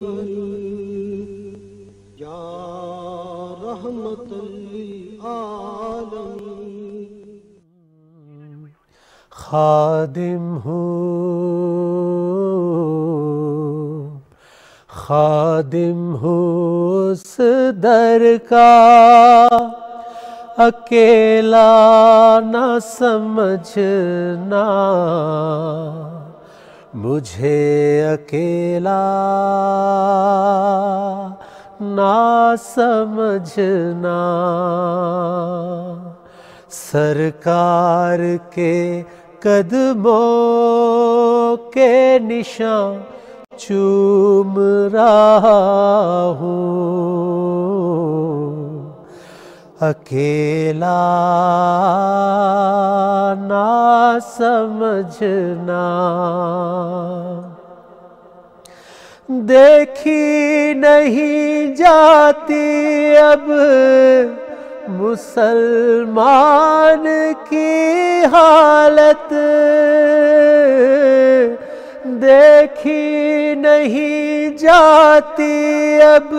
یا رحمت للعالمین خادم ہوں اس در کا اکیلا نہ سمجھنا مجھے اکیلا نہ سمجھنا سرکار کے قدموں کے نشان چوم رہا ہوں اکیلا نہ سمجھنا دیکھی نہیں جاتی اب مسلمان کی حالت دیکھی نہیں جاتی اب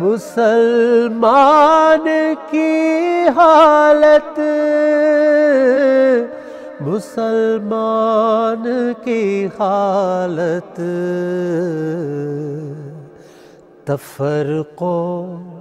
مسلمان کی حالت مسلمان کی حالت تفرقوں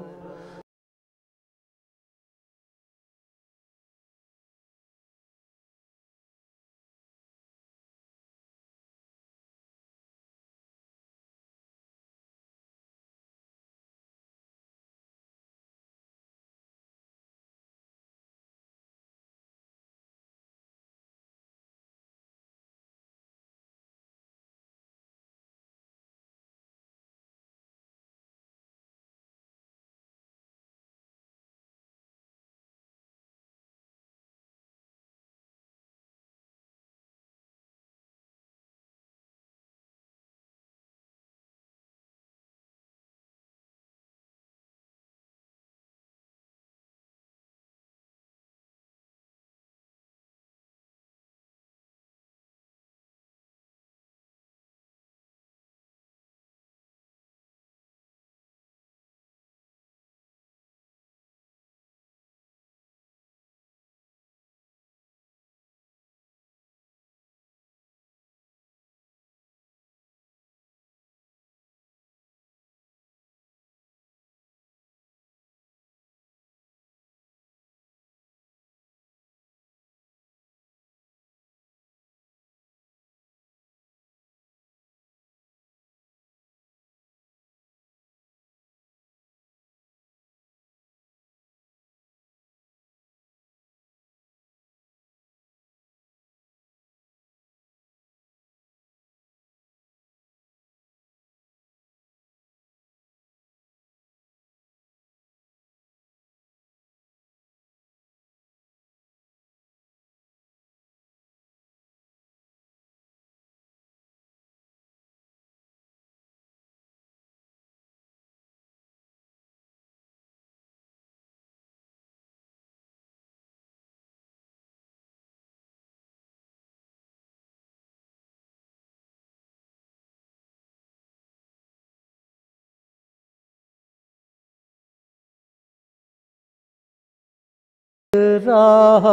رہا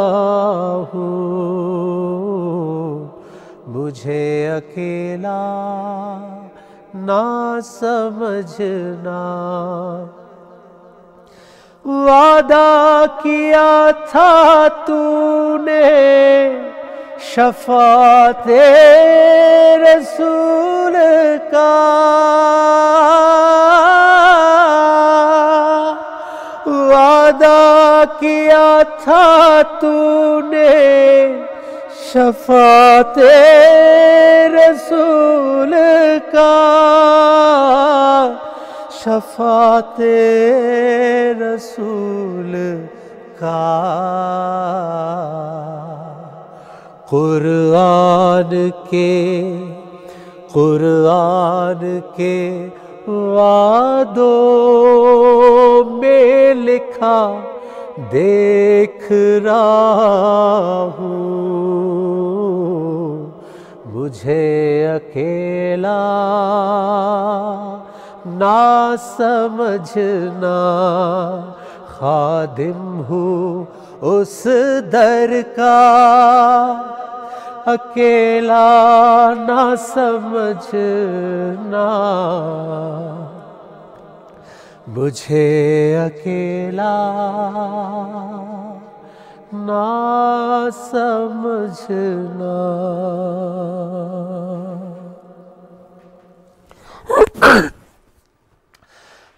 ہوں مجھے اکیلا نہ سمجھنا وعدہ کیا تھا تو نے شفاعت رسول کا وعدہ کیا تھا تو نے شفاعت رسول کا شفاعت رسول کا قرآن کے وعدوں میں لکھا دیکھ رہا ہوں مجھے اکیلا نہ سمجھنا، خادم ہوں اس در کا اکیلا نہ سمجھنا، مجھے اکیلا نہ سمجھنا۔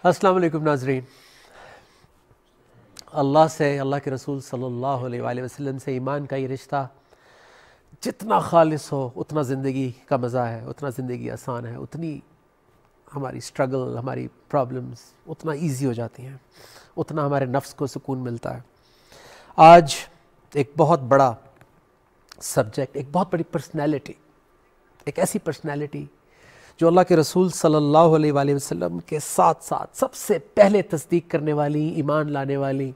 السلام علیکم ناظرین، اللہ سے، اللہ کے رسول صلی اللہ علیہ وآلہ وسلم سے ایمان کا یہ رشتہ جتنا خالص ہو اتنا زندگی کا مزہ ہے، اتنا زندگی آسان ہے، اتنی ہماری سٹرگل، ہماری پرابلمز اتنا ایزی ہو جاتی ہیں، اتنا ہمارے نفس کو سکون ملتا ہے۔ آج ایک بہت بڑا سبجیکٹ، ایک بہت بڑی پرسنالٹی، ایک ایسی پرسنالٹی جو اللہ کے رسول صلی اللہ علیہ وآلہ وسلم کے ساتھ ساتھ سب سے پہلے تصدیق کرنے والی، ایمان لانے والی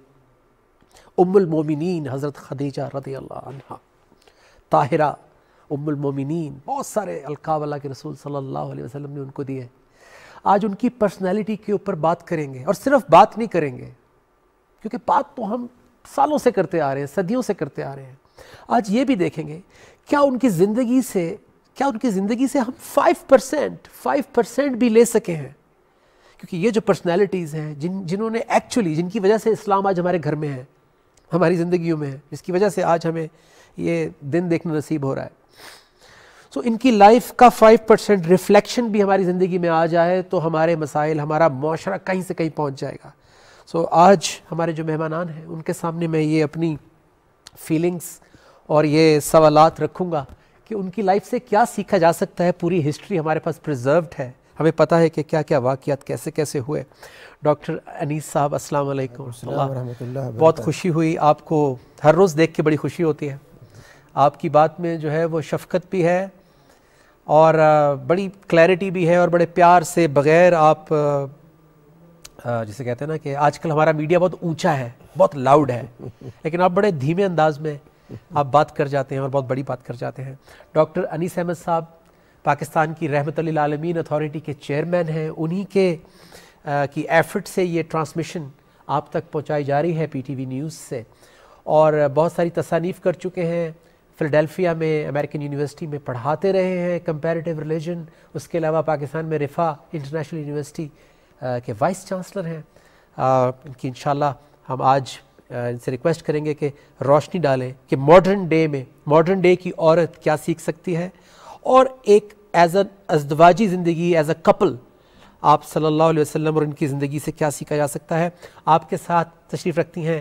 ام المومنین حضرت خدیجہ رضی اللہ عنہا، طاہرہ ام المومنین، بہت سارے القاب اللہ کے رسول صلی اللہ علیہ وسلم نے ان کو دیے۔ آج ان کی پرسنالٹی کے اوپر بات کریں گے، اور صرف بات نہیں کریں گے کیونکہ بات تو ہم سالوں سے کرتے آ رہے ہیں، صدیوں سے کرتے آ رہے ہیں۔ آج یہ بھی دیکھیں گے کیا ان کی زندگی سے ہم 5% بھی لے سکے ہیں، کیونکہ یہ جو پرسنالٹیز ہیں جنہوں نے ایکچولی، جن کی وجہ سے اسلام آج ہمارے گھر میں ہے، ہماری زندگیوں میں ہے، جس کی وجہ سے آج ہمیں یہ دن دیکھنا نصیب ہو رہا ہے، سو ان کی لائف کا 5% ریفلیکشن بھی ہماری زندگی میں آ جائے تو ہمارے مسائل، ہمارا معاشرہ کہیں سے کہیں پہنچ جائے گا۔ سو آج ہمارے جو مہمانان ہیں ان کے سامنے میں یہ اپنی فیلنگز اور یہ سوالات رکھوں گا کہ ان کی لائف سے کیا سیکھا جا سکتا ہے۔ پوری ہسٹری ہمارے پاس پریزروڈ ہے، ہمیں پتہ ہے کہ کیا کیا واقعات کیسے کیسے ہوئے۔ ڈاکٹر انیس صاحب السلام علیکم۔ السلام ورحمۃ اللہ۔ بہت خوشی ہوئی، آپ کو ہر روز دیکھ کے بڑی خوشی ہوتی ہے، آپ کی بات میں جو ہے وہ شفقت بھی ہے اور بڑی کلیئرٹی بھی ہے، اور بڑے پیار سے، بغیر آپ جسے کہتے ہیں نا کہ آج کل ہمارا میڈیا بہت اونچا ہے، بہت لاؤڈ ہے، لیکن آپ بڑے دھیمے انداز میں آپ بات کر جاتے ہیں اور بہت بڑی بات کر جاتے ہیں۔ ڈاکٹر انیس احمد صاحب پاکستان کی رحمت للعالمین اتھارٹی کے چیئرمین ہیں، انہی کے کی ایفرٹ سے یہ ٹرانسمیشن آپ تک پہنچائی جا رہی ہے پی ٹی وی نیوز سے، اور بہت ساری تصانیف کر چکے ہیں۔ فلڈیلفیا میں امریکن یونیورسٹی میں پڑھاتے رہے ہیں کمپیریٹیو ریلیجن، اس کے علاوہ پاکستان میں رفا انٹرنیشنل یونیورسٹی کے وائس چانسلر ہیں۔ ان کی انشاءاللہ ہم آج ان سے ریکویسٹ کریں گے کہ روشنی ڈالیں کہ ماڈرن ڈے کی عورت کیا سیکھ سکتی ہے، اور ایک ایز اے ازدواجی زندگی، ایز اے کپل آپ صلی اللہ علیہ وسلم اور ان کی زندگی سے کیا سیکھا جا سکتا ہے۔ آپ کے ساتھ تشریف رکھتی ہیں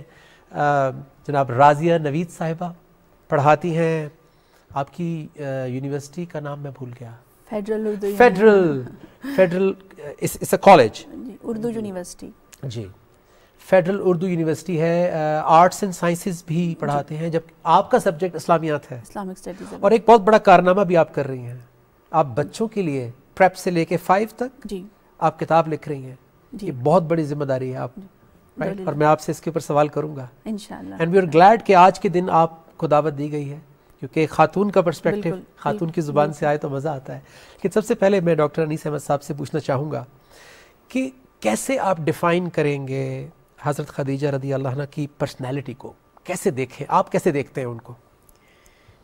جناب راضیہ نوید صاحبہ، پڑھاتی ہیں، آپ کی یونیورسٹی کا نام میں بھول گیا، فیڈرل اس اے کالج، اردو یونیورسٹی، جی فیڈرل اردو یونیورسٹی ہے، آرٹس اینڈ سائنسز بھی پڑھاتے ہیں، جب آپ کا سبجیکٹ اسلامیات ہے، اسلامک اسٹڈیز، اور ایک بہت بڑا کارنامہ بھی آپ کر رہی ہیں، آپ بچوں کے لیے پریپ سے لے کے 5 تک جی آپ کتاب لکھ رہی ہیں، یہ بہت بڑی ذمہ داری ہے آپ، اور میں آپ سے اس کے اوپر سوال کروں گا انشاءاللہ، اینڈ وی آر گلیڈ کہ آج کے دن آپ کو دعوت دی گئی ہے، کیونکہ خاتون کا پرسپیکٹو، خاتون کی زبان سے آئے تو مزہ آتا ہے۔ لیکن سب سے پہلے میں ڈاکٹر انیس احمد صاحب سے پوچھنا چاہوں گا کہ کیسے آپ ڈیفائن کریں گے حضرت خدیجہ رضی اللہ عنہ کی پرسنالٹی کو، کیسے دیکھیں آپ، کیسے دیکھتے ہیں ان کو؟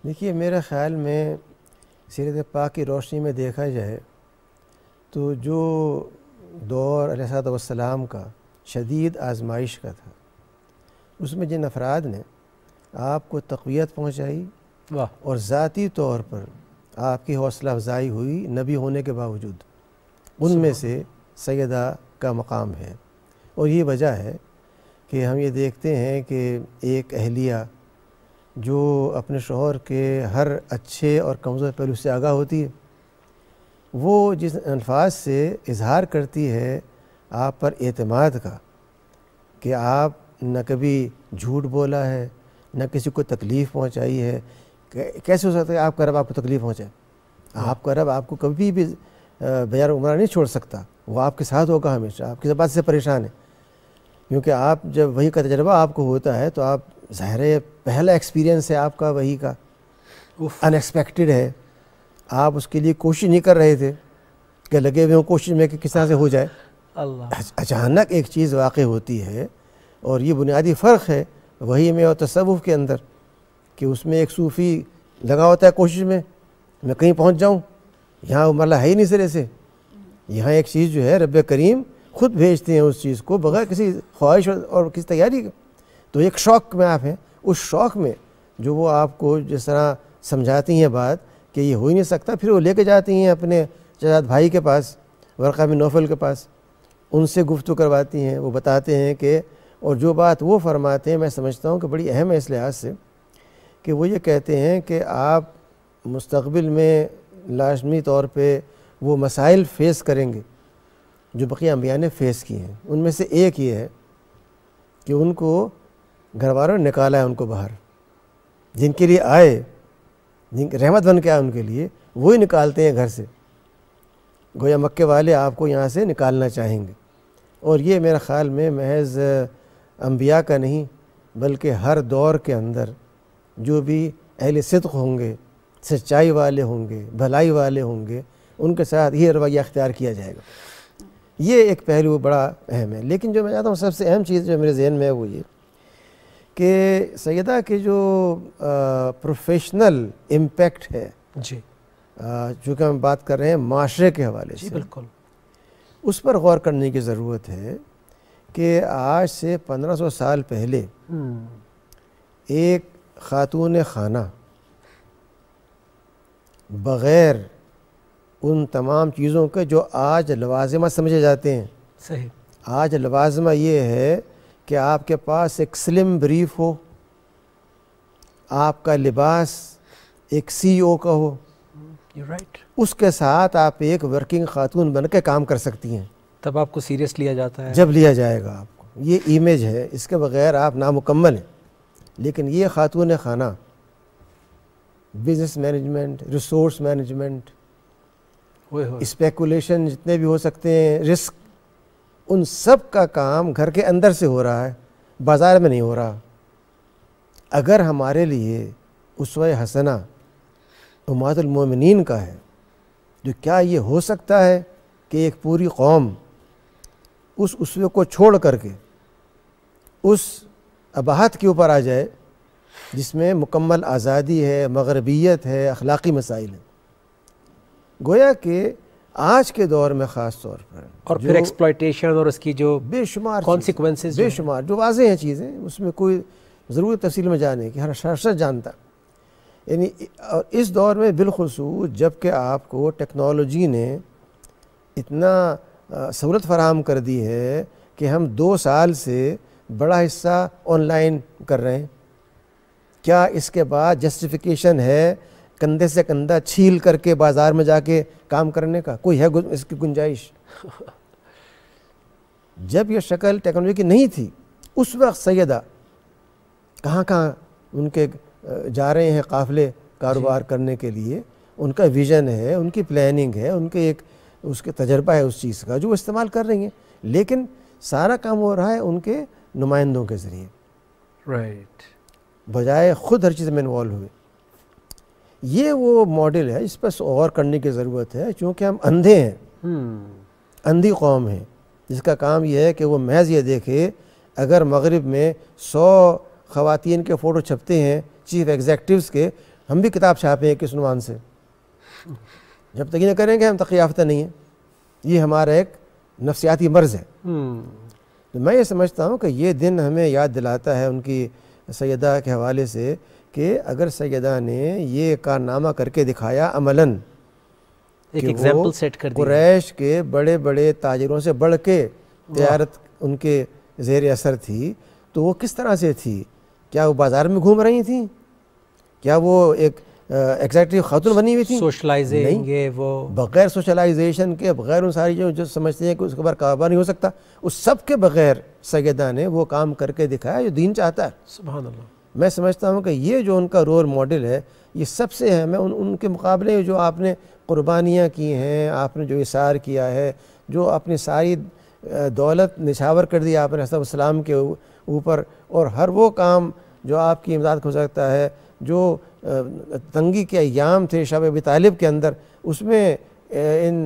دیکھیے، میرے خیال میں سیرت پاک کی روشنی میں دیکھا جائے تو جو دور علیہ الصلوۃ والسلام کا شدید آزمائش کا تھا، اس میں جن افراد نے آپ کو تقویت پہنچائی اور ذاتی طور پر آپ کی حوصلہ افزائی ہوئی نبی ہونے کے باوجود، ان میں سے سیدہ کا مقام ہے۔ اور یہ وجہ ہے کہ ہم یہ دیکھتے ہیں کہ ایک اہلیہ جو اپنے شوہر کے ہر اچھے اور کمزور پہلو سے آگاہ ہوتی ہے، وہ جس الفاظ سے اظہار کرتی ہے آپ پر اعتماد کا کہ آپ نہ کبھی جھوٹ بولا ہے، نہ کسی کو تکلیف پہنچائی ہے۔ کیسے ہو سکتا ہے آپ کا رب آپ کو تکلیف پہنچائے؟ آپ کا رب آپ کو کبھی بھی بیار عمرہ نہیں چھوڑ سکتا، وہ آپ کے ساتھ ہوگا ہمیشہ، آپ کسی بات سے پریشان ہے، کیونکہ آپ جب وہی کا تجربہ آپ کو ہوتا ہے تو آپ ظاہر ہے پہلا ایکسپیرینس ہے آپ کا وہی کا، ان ایکسپیکٹڈ ہے، آپ اس کے لیے کوشش نہیں کر رہے تھے کہ لگے ہوئے ہوں کوشش میں کہ کس طرح سے ہو جائے. اللہ اچانک ایک چیز واقع ہوتی ہے، اور یہ بنیادی فرق ہے وحی میں اور تصوف کے اندر، کہ اس میں ایک صوفی لگا ہوتا ہے کوشش میں کہیں پہنچ جاؤں، یہاں وہ مرحلہ ہے ہی نہیں سرے سے. یہاں ایک چیز جو ہے رب کریم خود بھیجتے ہیں اس چیز کو بغیر کسی خواہش اور کسی تیاری کے. تو ایک شوق میں آپ ہیں، اس شوق میں جو وہ آپ کو جس طرح سمجھاتی ہیں بات کہ یہ ہو ہی نہیں سکتا، پھر وہ لے کے جاتی ہیں اپنے چچا بھائی کے پاس، ورقہ بن نوفل کے پاس، ان سے گفتگو کرواتی ہیں. وہ بتاتے ہیں کہ، اور جو بات وہ فرماتے ہیں میں سمجھتا ہوں کہ بڑی اہم ہے اس لحاظ سے، کہ وہ یہ کہتے ہیں کہ آپ مستقبل میں لازمی طور پہ وہ مسائل فیس کریں گے جو بقیہ انبیاء نے فیس کیے ہیں. ان میں سے ایک یہ ہے کہ ان کو گھر والوں نے نکالا ہے ان کو باہر، جن کے لیے آئے، جن کی رحمت بن کے آئے ان کے لیے، وہی نکالتے ہیں گھر سے. گویا مکے والے آپ کو یہاں سے نکالنا چاہیں گے. اور یہ میرا خیال میں محض انبیاء کا نہیں بلکہ ہر دور کے اندر جو بھی اہل صدق ہوں گے، سچائی والے ہوں گے، بھلائی والے ہوں گے، ان کے ساتھ یہ رویہ اختیار کیا جائے گا. یہ ایک پہلو بڑا اہم ہے. لیکن جو میں چاہتا ہوں سب سے اہم چیز جو میرے ذہن میں ہے وہ یہ کہ سیدہ کے جو پروفیشنل امپیکٹ ہے، جی چونکہ ہم بات کر رہے ہیں معاشرے کے حوالے جی سے، بالکل، اس پر غور کرنے کی ضرورت ہے کہ آج سے 1500 سال پہلے ایک خاتون خانہ بغیر ان تمام چیزوں کے جو آج لوازمہ سمجھے جاتے ہیں، صحیح، آج لوازمہ یہ ہے کہ آپ کے پاس ایک سلم بریف ہو، آپ کا لباس ایک سی او کا ہو، یو رائٹ، اس کے ساتھ آپ ایک ورکنگ خاتون بن کے کام کر سکتی ہیں. تب آپ کو سیریس لیا جاتا ہے. جب لیا جائے گا آپ کو، یہ ایمیج ہے، اس کے بغیر آپ نامکمل ہیں. لیکن یہ خاتون خانہ business management, resource management, speculation جتنے بھی ہو سکتے ہیں، رسک، ان سب کا کام گھر کے اندر سے ہو رہا ہے، بازار میں نہیں ہو رہا. اگر ہمارے لیے اسوہ حسنہ امہات المومنین کا ہے، جو کیا یہ ہو سکتا ہے کہ ایک پوری قوم اس اسوے کو چھوڑ کر کے اس اباحت کے اوپر آ جائے جس میں مکمل آزادی ہے، مغربیت ہے، اخلاقی مسائل ہیں. گویا کہ آج کے دور میں خاص طور پر، اور پھر ایکسپلائٹیشن اور اس کی جو بے شمار کانسیکوینسز، بے شمار جو واضح ہیں چیزیں، اس میں کوئی ضرورت تفصیل میں جانے کی، ہر شخص جانتا. یعنی اور اس دور میں بالخصوص جب کہ آپ کو ٹیکنالوجی نے اتنا سہولت فراہم کر دی ہے کہ ہم 2 سال سے بڑا حصہ آن لائن کر رہے ہیں. کیا اس کے بعد جسٹیفیکیشن ہے کندھے سے کندھا چھیل کر کے بازار میں جا کے کام کرنے کا؟ کوئی ہے اس کی گنجائش؟ جب یہ شکل ٹیکنالوجی کی نہیں تھی اس وقت سیدہ کہاں کہاں ان کے جا رہے ہیں قافلے کاروبار کرنے کے لیے. ان کا ویژن ہے، ان کی پلاننگ ہے، ان کے ایک اس کے تجربہ ہے اس چیز کا جو وہ استعمال کر رہی ہیں. لیکن سارا کام ہو رہا ہے ان کے نمائندوں کے ذریعے، رائٹ، بجائے خود ہر چیز میں انوالو ہوئے. یہ وہ ماڈل ہے اس پر غور کرنے کی ضرورت ہے، چونکہ ہم اندھے ہیں، اندھی قوم ہے جس کا کام یہ ہے کہ وہ محض یہ دیکھے اگر مغرب میں 100 خواتین کے فوٹو چھپتے ہیں چیف ایگزیکٹوز کے، ہم بھی کتاب چھاپیں ہیں کس عنوان سے. جب تک یہ نہ کریں گے ہم تقی یافتہ نہیں ہیں. یہ ہمارا ایک نفسیاتی مرض ہے. تو میں یہ سمجھتا ہوں کہ یہ دن ہمیں یاد دلاتا ہے ان کی سیدہ کے حوالے سے کہ اگر سیدہ نے یہ کارنامہ کر کے دکھایا عملاً، ایک ایگزامپل سیٹ کر دیا، قریش کے بڑے بڑے تاجروں سے بڑھ کے تجارت ان کے زیر اثر تھی، تو وہ کس طرح سے تھی؟ کیا وہ بازار میں گھوم رہی تھیں؟ کیا وہ ایک ایگزیکٹو خاتون بنی ہوئی تھیں؟ سوشلائزنگ ہے وہ، بغیر سوشلائزیشن کے، بغیر ان ساری جو سمجھتے ہیں کہ اس کے بعد کاروبار نہیں ہو سکتا، اس سب کے بغیر سیدہ نے وہ کام کر کے دکھایا جو دین چاہتا ہے. سبحان اللہ. میں سمجھتا ہوں کہ یہ جو ان کا رول ماڈل ہے یہ سب سے اہم ہے. ان کے مقابلے جو آپ نے قربانیاں کی ہیں، آپ نے جو اثار کیا ہے، جو اپنی ساری دولت نچھاور کر دی آپ نے حضرت السلام کے اوپر، اور ہر وہ کام جو آپ کی امداد ہو سکتا ہے، جو تنگی کے ایام تھے شب ابی طالب کے اندر، اس میں ان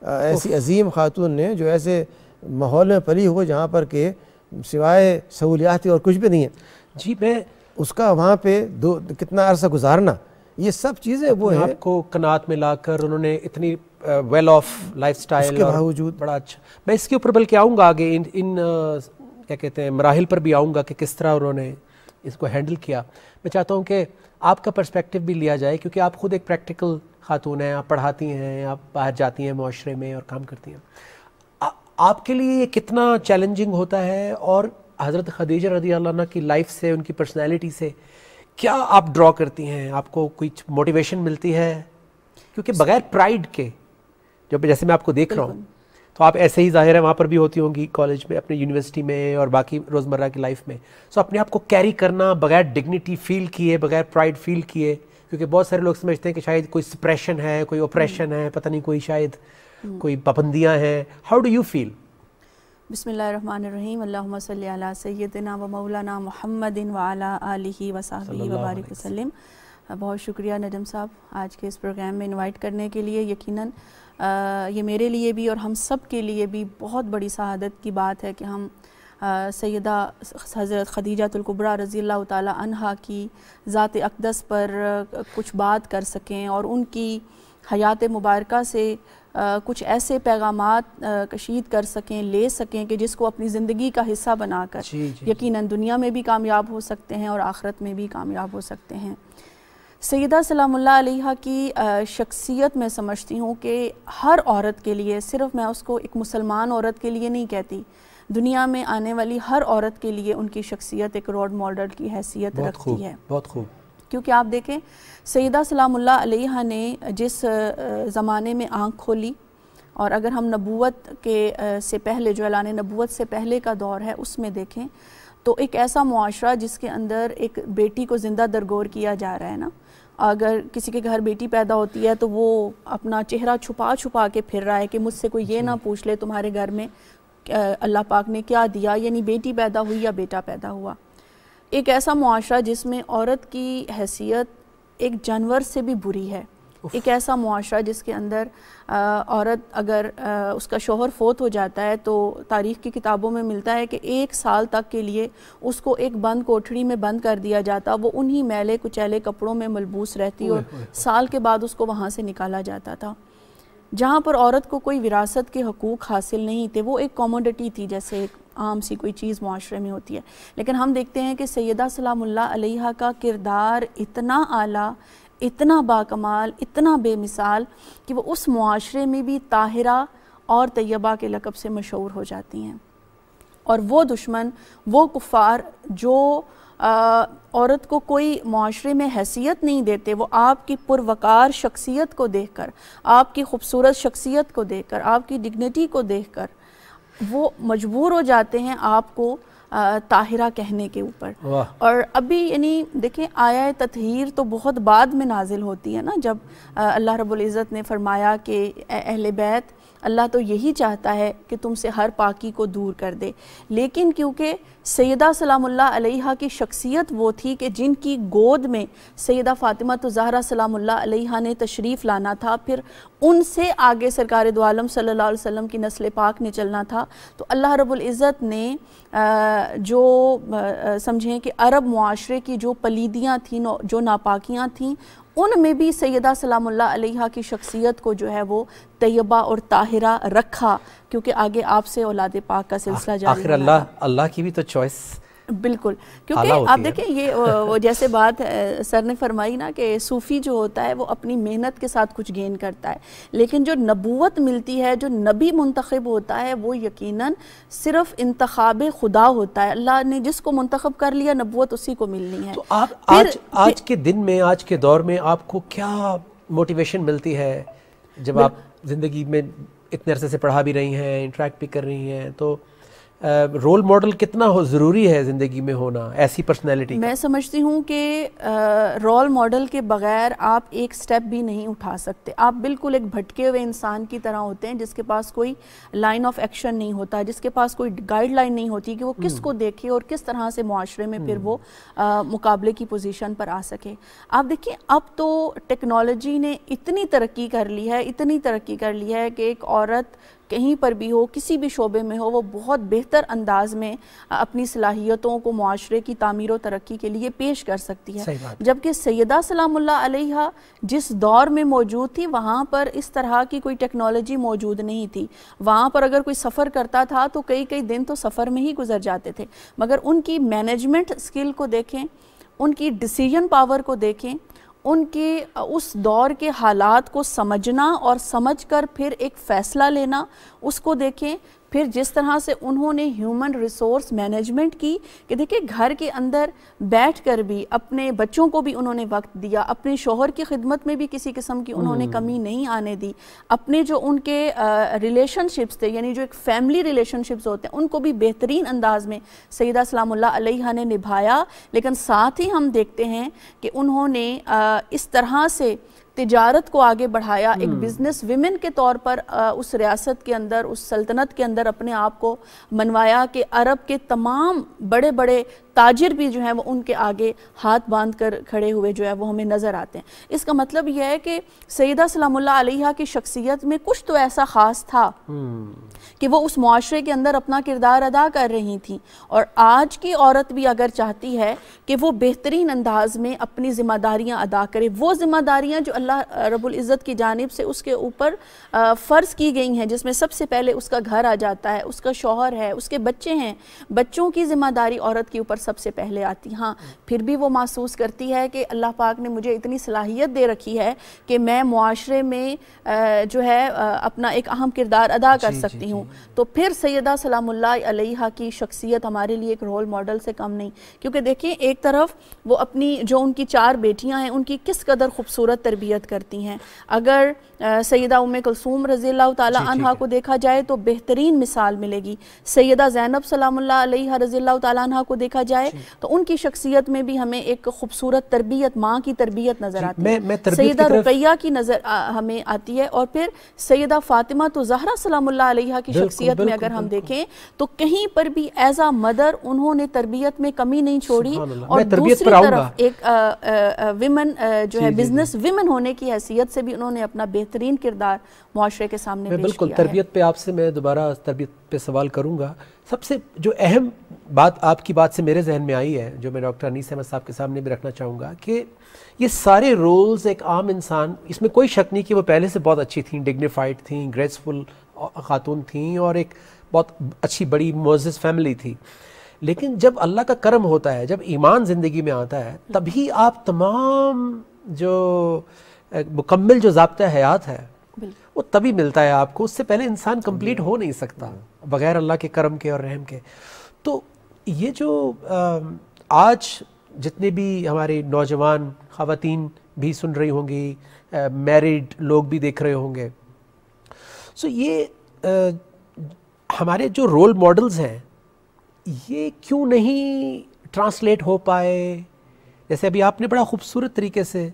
ایسی عظیم خاتون نے جو ایسے ماحول میں پلی ہو جہاں پر کہ سوائے سہولیات اور کچھ بھی نہیں ہے. جی میں اس کا وہاں پہ کتنا عرصہ گزارنا، یہ سب چیزیں وہ ہیں. آپ کو قناعت میں لا کر انہوں نے اتنی ویل آف لائف سٹائل اس کے باوجود بڑا اچھا. میں اس کے اوپر بلکہ آؤں گا آگے ان کیا کہتے ہیں مراحل پر بھی آؤں گا کہ کس طرح انہوں نے اس کو ہینڈل کیا. میں چاہتا ہوں کہ آپ کا پرسپیکٹیو بھی لیا جائے کیونکہ آپ خود ایک پریکٹیکل خاتون ہیں، آپ پڑھاتی ہیں، آپ باہر جاتی ہیں معاشرے میں اور کام کرتی ہیں. آپ کے لیے یہ کتنا چیلنجنگ ہوتا ہے اور حضرت خدیجہ رضی اللہ عنہ کی لائف سے، ان کی پرسنالٹی سے کیا آپ ڈرا کرتی ہیں؟ آپ کو کوئی موٹیویشن ملتی ہے؟ کیونکہ بغیر پرائڈ کے جب جیسے میں آپ کو دیکھ رہا ہوں تو آپ ایسے ہی ظاہر ہے وہاں پر بھی ہوتی ہوں گی کالج میں، اپنے یونیورسٹی میں اور باقی روزمرہ کی لائف میں. سو اپنے آپ کو کیری کرنا بغیر ڈگنیٹی فیل کیے، بغیر پرائڈ فیل کیے، کیونکہ بہت سارے لوگ سمجھتے ہیں کہ شاید کوئی سپریشن ہے، کوئی اوپریشن ہے، پتہ نہیں کوئی شاید کوئی پابندیاں ہیں. How do you feel? بسم اللہ الرحمن الرحیم. اللہم صلی علی سیدنا و مولانا محمد وعلی آلہ وصحبہ وبارک وسلم. بہت شکریہ نجم صاحب آج کے اس پروگرام میں انوائٹ کرنے کے لیے. یقیناً یہ میرے لیے بھی اور ہم سب کے لیے بھی بہت بڑی سعادت کی بات ہے کہ ہم سیدہ حضرت خدیجہ الکبریٰ رضی اللہ تعالی عنہا کی ذات اقدس پر کچھ بات کر سکیں اور ان کی حیات مبارکہ سے کچھ ایسے پیغامات کشید کر سکیں، لے سکیں کہ جس کو اپنی زندگی کا حصہ بنا کر یقیناً دنیا میں بھی کامیاب ہو سکتے ہیں اور آخرت میں بھی کامیاب ہو سکتے ہیں. سیدہ سلام اللہ علیہا کی شخصیت میں سمجھتی ہوں کہ ہر عورت کے لیے، صرف میں اس کو ایک مسلمان عورت کے لیے نہیں کہتی، دنیا میں آنے والی ہر عورت کے لیے ان کی شخصیت ایک رول ماڈل کی حیثیت رکھتی ہے. بہت خوب. کیونکہ آپ دیکھیں سیدہ سلام اللہ علیہا نے جس زمانے میں آنکھ کھولی، اور اگر ہم نبوت کے سے پہلے جو اعلان نبوت سے پہلے کا دور ہے اس میں دیکھیں تو ایک ایسا معاشرہ جس کے اندر ایک بیٹی کو زندہ درگور کیا جا رہا ہے نا. اگر کسی کے گھر بیٹی پیدا ہوتی ہے تو وہ اپنا چہرہ چھپا چھپا کے پھر رہا ہے کہ مجھ سے کوئی یہ نہ پوچھ لے تمہارے گھر میں اللہ پاک نے کیا دیا، یعنی بیٹی پیدا ہوئی یا بیٹا پیدا ہوا. ایک ایسا معاشرہ جس میں عورت کی حیثیت ایک جانور سے بھی بری ہے. ایک ایسا معاشرہ جس کے اندر عورت اگر اس کا شوہر فوت ہو جاتا ہے تو تاریخ کی کتابوں میں ملتا ہے کہ 1 سال تک کے لیے اس کو ایک بند کوٹھڑی میں بند کر دیا جاتا، وہ انہی میلے کچیلے کپڑوں میں ملبوس رہتی اور سال کے بعد اس کو وہاں سے نکالا جاتا تھا. جہاں پر عورت کو کوئی وراثت کے حقوق حاصل نہیں تھے، وہ ایک کموڈٹی تھی جیسے ایک عام سی کوئی چیز معاشرے میں ہوتی ہے. لیکن ہم دیکھتے ہیں کہ سیدہ سلام اللہ علیہا کا کردار اتنا اعلیٰ، اتنا باکمال، اتنا بے مثال کہ وہ اس معاشرے میں بھی طاہرہ اور طیبہ کے لقب سے مشہور ہو جاتی ہیں. اور وہ دشمن، وہ کفار جو عورت کو کوئی معاشرے میں حیثیت نہیں دیتے، وہ آپ کی پروقار شخصیت کو دیکھ کر، آپ کی خوبصورت شخصیت کو دیکھ کر، آپ کی ڈگنیٹی کو دیکھ کر وہ مجبور ہو جاتے ہیں آپ کو طاہرہ کہنے کے اوپر. اور ابھی یعنی دیکھیں آیہ تطہیر تو بہت بعد میں نازل ہوتی ہے نا، جب اللہ رب العزت نے فرمایا کہ اے اہل بیت، اللہ تو یہی چاہتا ہے کہ تم سے ہر پاکی کو دور کر دے. لیکن کیونکہ سیدہ سلام اللہ علیہا کی شخصیت وہ تھی کہ جن کی گود میں سیدہ فاطمہ الزہرا سلام اللہ علیہا نے تشریف لانا تھا، پھر ان سے آگے سرکار دو عالم صلی اللہ علیہ وسلم کی نسل پاک نے چلنا تھا، تو اللہ رب العزت نے جو سمجھیں کہ عرب معاشرے کی جو پلیدیاں تھیں، جو ناپاکیاں تھیں، ان میں بھی سیدہ سلام اللہ علیہا کی شخصیت کو جو ہے وہ طیبہ اور طاہرہ رکھا، کیونکہ آگے آپ سے اولاد پاک کا سلسلہ جاری آخر اللہ کی بھی تو چوائس بالکل. کیونکہ آپ دیکھیں یہ وہ جیسے بات سر نے فرمائی نا کہ صوفی جو ہوتا ہے وہ اپنی محنت کے ساتھ کچھ گین کرتا ہے، لیکن جو نبوت ملتی ہے، جو نبی منتخب ہوتا ہے، وہ یقیناً صرف انتخاب خدا ہوتا ہے. اللہ نے جس کو منتخب کر لیا نبوت اسی کو ملنی ہے. تو آپ آج کے دن میں، آج کے دور میں آپ کو کیا موٹیویشن ملتی ہے جب آپ زندگی میں اتنے عرصے سے پڑھا بھی رہی ہیں، انٹریکٹ بھی کر رہی ہیں، تو رول ماڈل کتنا ضروری ہے زندگی میں ہونا ایسی پرسنالٹی؟ میں سمجھتی ہوں کہ رول ماڈل کے بغیر آپ ایک سٹیپ بھی نہیں اٹھا سکتے. آپ بالکل ایک بھٹکے ہوئے انسان کی طرح ہوتے ہیں جس کے پاس کوئی لائن آف ایکشن نہیں ہوتا, جس کے پاس کوئی گائیڈ لائن نہیں ہوتی کہ وہ کس کو دیکھے اور کس طرح سے معاشرے میں پھر وہ مقابلے کی پوزیشن پر آ سکے. آپ دیکھیں اب تو ٹیکنالوجی نے اتنی ترقی کر لی ہے کہ ایک عورت کہیں پر بھی ہو, کسی بھی شعبے میں ہو, وہ بہت بہتر انداز میں اپنی صلاحیتوں کو معاشرے کی تعمیر و ترقی کے لیے پیش کر سکتی ہے. جبکہ سیدہ سلام اللہ علیہا جس دور میں موجود تھی وہاں پر اس طرح کی کوئی ٹیکنالوجی موجود نہیں تھی. وہاں پر اگر کوئی سفر کرتا تھا تو کئی دن تو سفر میں ہی گزر جاتے تھے. مگر ان کی مینجمنٹ سکل کو دیکھیں, ان کی ڈیسیژن پاور کو دیکھیں, ان کے اس دور کے حالات کو سمجھنا اور سمجھ کر پھر ایک فیصلہ لینا اس کو دیکھیں. پھر جس طرح سے انہوں نے ہیومن ریسورس مینجمنٹ کی کہ دیکھیں گھر کے اندر بیٹھ کر بھی اپنے بچوں کو بھی انہوں نے وقت دیا, اپنے شوہر کی خدمت میں بھی کسی قسم کی انہوں نے کمی نہیں آنے دی, اپنے جو ان کے ریلیشن شپس تھے یعنی جو ایک فیملی ریلیشن شپس ہوتے ہیں ان کو بھی بہترین انداز میں سیدہ سلام اللہ علیہا نے نبھایا. لیکن ساتھ ہی ہم دیکھتے ہیں کہ انہوں نے اس طرح سے تجارت کو آگے بڑھایا, ایک بزنس ویمن کے طور پر اس ریاست کے اندر, اس سلطنت کے اندر اپنے آپ کو منوایا کہ عرب کے تمام بڑے بڑے تاجر بھی جو ہیں وہ ان کے آگے ہاتھ باندھ کر کھڑے ہوئے جو ہے وہ ہمیں نظر آتے ہیں. اس کا مطلب یہ ہے کہ سیدہ سلام اللہ علیہا کی شخصیت میں کچھ تو ایسا خاص تھا کہ وہ اس معاشرے کے اندر اپنا کردار ادا کر رہی تھیں. اور آج کی عورت بھی اگر چاہتی ہے کہ وہ بہترین انداز میں اپنی ذمہ داریاں ادا کرے, وہ ذمہ داریاں جو اللہ رب العزت کی جانب سے اس کے اوپر فرض کی گئی ہیں, جس میں سب سے پہلے اس کا گھر آ جاتا ہے, اس کا شوہر ہے, اس کے بچے ہیں, بچوں کی ذمہ داری عورت کے اوپر سب سے پہلے آتی. ہاں پھر بھی وہ محسوس کرتی ہے کہ اللہ پاک نے مجھے اتنی صلاحیت دے رکھی ہے کہ میں معاشرے میں جو ہے اپنا ایک اہم کردار ادا کر سکتی ہوں. تو پھر سیدہ سلام اللہ علیہا کی شخصیت ہمارے لیے ایک رول ماڈل سے کم نہیں, کیونکہ دیکھیں ایک طرف وہ اپنی جو ان کی 4 بیٹیاں ہیں ان کی کس قدر خوبصورت تربیت کرتی ہیں. اگر سیدہ ام کلثوم رضی اللہ تعالی عنہا کو دیکھا جائے تو بہترین مثال ملے گی. سیدہ زینب سلام اللہ علیہا رضی اللہ تعالی عنہا کو دیکھا جائے تو ان کی شخصیت میں بھی ہمیں ایک خوبصورت تربیت, ماں کی تربیت نظر آتی ہے. سیدہ رقیہ کی نظر ہمیں آتی ہے. اور پھر سیدہ فاطمہ تو زہرا سلام اللہ علیہا کی شخصیت میں اگر ہم دیکھیں تو کہیں پر بھی ایز اے مدر انہوں نے تربیت میں کمی نہیں چھوڑی. اور دوسری طرف ایک ویمن جو ہے بزنس ویمن ہونے کی حیثیت سے بھی انہوں نے اپنا بہترین کردار معاشرے کے سامنے پیش کیا ہے. بالکل تربیت پہ آپ سے میں دوبارہ تربیت پہ سوال کروں گا. سب سے جو اہم بات آپ کی بات سے میرے ذہن میں آئی ہے جو میں ڈاکٹر انیس احمد صاحب کے سامنے بھی رکھنا چاہوں گا کہ یہ سارے رولز ایک عام انسان, اس میں کوئی شک نہیں کہ وہ پہلے سے بہت اچھی تھیں, ڈگنیفائڈ تھیں, گریسفل خاتون تھیں اور ایک بہت اچھی بڑی معزز فیملی تھی. لیکن جب اللہ کا کرم ہوتا ہے, جب ایمان زندگی میں آتا ہے, تبھی آپ تمام جو مکمل جو ضابطہ حیات ہے وہ تبھی ملتا ہے آپ کو. اس سے پہلے انسان کمپلیٹ ہو نہیں سکتا بغیر اللہ کے کرم کے اور رحم کے. تو یہ جو آج جتنے بھی ہمارے نوجوان خواتین بھی سن رہی ہوں گی, میریڈ لوگ بھی دیکھ رہے ہوں گے, سو یہ ہمارے جو رول ماڈلز ہیں یہ کیوں نہیں ٹرانسلیٹ ہو پائے؟ جیسے ابھی آپ نے بڑا خوبصورت طریقے سے